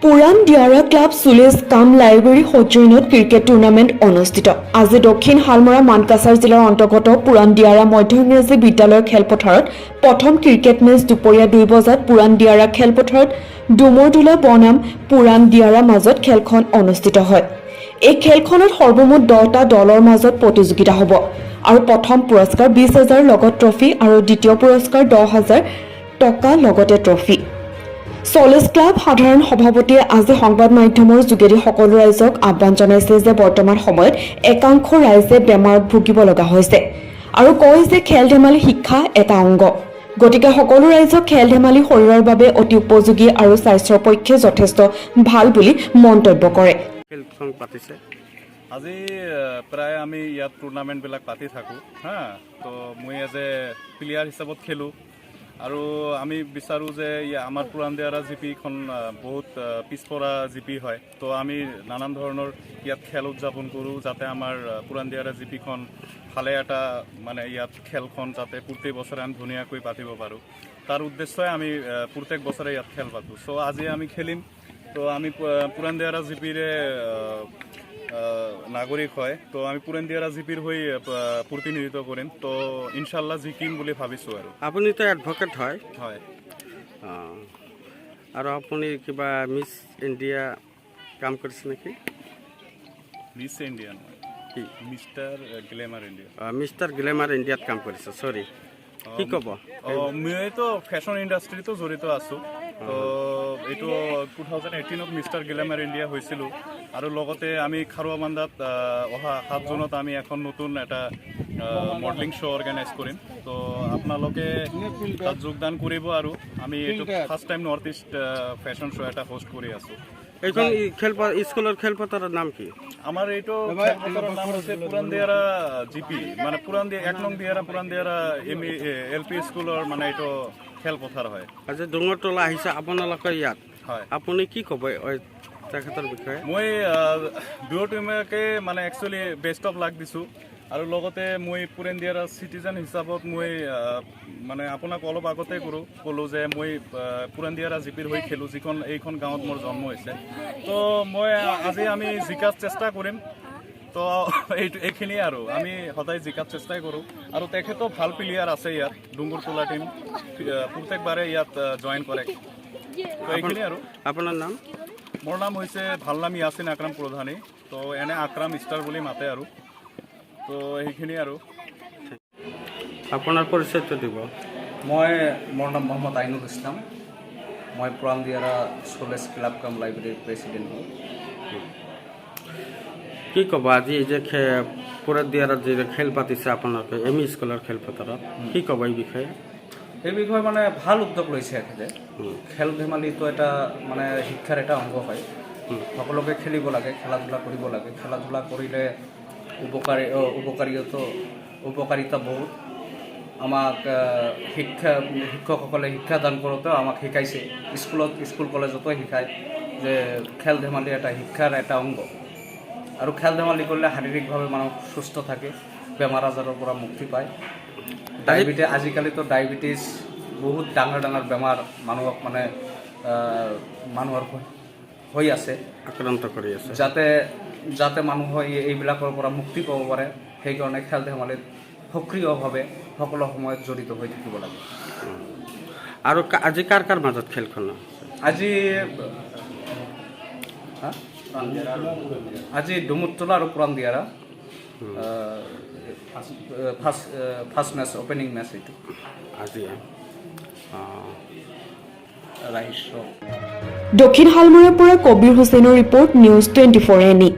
পুৰাণ দিয়াৰা club চুলেজ কাম library সৌজন্যত cricket tournament অনুষ্ঠিত। আজি দক্ষিণ হালমৰা মানকাছাৰ জিলাৰ অন্তৰ্গত পুৰাণ দিয়াৰা মধ্য ইংৰাজী বিদ্যালয়ৰ খেলপথাৰত প্ৰথম ক্ৰিকেট মেচ দুপৰীয়া 2 বজাত পুৰাণ দিয়াৰা খেলপথাৰত ডুমৰদুলা বনাম পুৰাণ দিয়াৰা মাজত খেলখন অনুষ্ঠিত হয়। এই খেলখনত সৰ্বমুঠ 10টা দলৰ মাজত প্ৰতিযোগিতা হ'ব আৰু প্ৰথম পুৰস্কাৰ 20,000 লগত ট্ৰফি আৰু দ্বিতীয় পুৰস্কাৰ 10,000 টকা লগতে ট্ৰফি। চলেজ ক্লাব সাধাৰণ সভাপতিয়ে আজি সংবাদ মাধ্যমৰ যোগেদি সকলো ৰাইজক আহ্বান জনাইছে যে বৰ্তমান সময়ত একাংশ ৰাইজে বেমাৰত ভুগিব লগা হৈছে আৰু কয় যে খেল ধেমালি শিক্ষা এটা অংগ, গতিকে সকলো ৰাইজক খেল ধেমালি শৰীৰৰ বাবে অতি উপযোগী আৰু স্বাস্থ্যৰ পক্ষে যথেষ্ট ভাল বুলি মন্তব্য কৰে। আজি প্ৰায় আমি ইয়াত টুৰ্ণামেণ্টবিলাক পাতি থাকোঁ তো মই এজ এ প্লেয়াৰ হিচাপত খেলোঁ আৰু আমি বিচাৰোঁ যে আমাৰ পুৰাণ দিয়াৰা জিপিখন বহুত পিছপৰা জিপি হয়, তো আমি নানান ধৰণৰ ইয়াত খেল উদযাপন কৰোঁ যাতে আমাৰ পুৰাণ দিয়াৰা জিপিখন ভালে এটা মানে ইয়াত খেলখন যাতে প্ৰত্যেক বছৰে আমি ধুনীয়াকৈ পাতিব পাৰোঁ, তাৰ উদ্দেশ্যই আমি প্ৰত্যেক বছৰে ইয়াত খেল পাতোঁ। চ' আজি আমি খেলিম, তো আমি পুৰাণ দিয়াৰা জিপিৰে নাগৰিক হয়, তো আমি পুৰাণ দিয়াৰা জিপিৰ হৈ প্ৰতিনিধিত্ব কৰিম, তো ইনশাল্লাহ জিকিম বুলি ভাবিছোঁ। আৰু আপুনি তো এডভকেট হয় হয় আৰু আপুনি কিবা মিছ ইণ্ডিয়া কাম কৰিছে নেকি? মিছ ইণ্ডিয়া নহয়, mister glamour India. Mister glamour ইণ্ডিয়াত কাম কৰিছে, চৰি কি ক'ব? মইতো ফেশ্বন ইণ্ডাষ্ট্ৰিতো জড়িত আছোঁ, তো এইটো 2018ত মিষ্টাৰ গ্লেমাৰ ইণ্ডিয়া হৈছিলোঁ আৰু লগতে আমি খাৰুৱাবান্দাত অহা 7 জুনত আমি এখন নতুন এটা মডেলিং শ্ব' অৰ্গেনাইজ কৰিম, তো আপোনালোকে তাত যোগদান কৰিব আৰু আমি এইটো first time north east fashion show' এটা হোষ্ট কৰি আছোঁ। এইখন স্কুলৰ খেলপথাৰৰ নাম কি? আমাৰ এইটো খেলপথাৰৰ নাম হৈছে পুৰাণ দিয়াৰা জিপি, মানে পুৰাণ দিয়া 1 নং দিয়াৰা পুৰাণ দিয়াৰা LP স্কুলৰ মানে এইটো খেলপথাৰ হয়। আজি ডুঙৰতলা আহিছে আপোনালোকৰ ইয়াত, হয়। আপুনি কি ক'ব তেখেতৰ বিষয়ে? মই দুয়ো টিমকে মানে একচুৱেলি বেষ্ট অফ লাক দিছোঁ আৰু লগতে মই পুৰাণ দিয়াৰা চিটিজেন হিচাপত মই মানে আপোনাক অলপ আগতে ক'লোঁ যে মই পুৰাণ দিয়াৰা জিপিৰ হৈ খেলোঁ, যিখন এইখন গাঁৱত মোৰ জন্ম হৈছে, তো মই আজি আমি জিকাৰ চেষ্টা কৰিম, তো এইখিনিয়ে আৰু আমি সদায় জিকাৰ চেষ্টাই কৰোঁ আৰু তেখেতো ভাল প্লেয়াৰ আছে ইয়াত, ডুঙৰতলা টিম প্ৰত্যেকবাৰে ইয়াত জইন কৰে, তো এইখিনি আৰু। আপোনাৰ নাম? মোৰ নাম হৈছে ভাল নাম ইয়াছিন আকৰাম প্ৰধানী, তো এনে আকৰাম ষ্টাৰ বুলি মাতে আৰু, তো সেইখিনি আৰু। আপোনাৰ পৰিচয়টো দিব। মোৰ নাম মোহাম্মদ আইনুল ইছলাম, মই পুৰাণ দিয়াৰা চলেজ ক্লাব কাম লাইব্ৰেৰীৰ প্ৰেছিডেণ্ট হয়। কি ক'ব আজি যে পুৰাণ দিয়াৰাত যে খেল পাতিছে আপোনালোকে ME স্কুলৰ খেলপথাৰত, কি ক'ব এই বিষয়ে? এই বিষয়ে মানে ভাল উদ্যোগ লৈছে এখেতে। খেল ধেমালিটো এটা মানে শিক্ষাৰ এটা অংগ হয়, সকলোকে খেলিব লাগে, খেলা ধূলা কৰিব লাগে, খেলা ধূলা কৰিলে উপকাৰিতা বহুত। আমাক শিক্ষকসকলে শিক্ষাদান কৰোঁতেও আমাক শিকাইছে, স্কুল কলেজতো শিকায় যে খেল ধেমালি এটা শিক্ষাৰ এটা অংগ আৰু খেল ধেমালি কৰিলে শাৰীৰিকভাৱে মানুহ সুস্থ থাকে, বেমাৰ আজাৰৰ পৰা মুক্তি পায়। আজিকালিতো ডায়েবেটিছ বহুত ডাঙৰ বেমাৰ মানুহৰ হৈ আছে, আক্ৰান্ত কৰি আছে, যাতে মানুহ এইবিলাকৰ পৰা মুক্তি পাব পাৰে, সেইকাৰণে খেল ধেমালিত সক্ৰিয়ভাৱে সকলো সময়ত জড়িত হৈ থাকিব লাগে। আৰু আজি কাৰ মাজত খেলখন? আজি ডুমৰতলা আৰু পুৰাণ দিয়াৰা ফাৰ্ষ্ট মেচ, অপেনিং মেচ এইটো আজি। দক্ষিণ হালমৰাৰ পৰা কবিৰ হুছেইনৰ ৰিপৰ্ট, নিউজ 24 NE।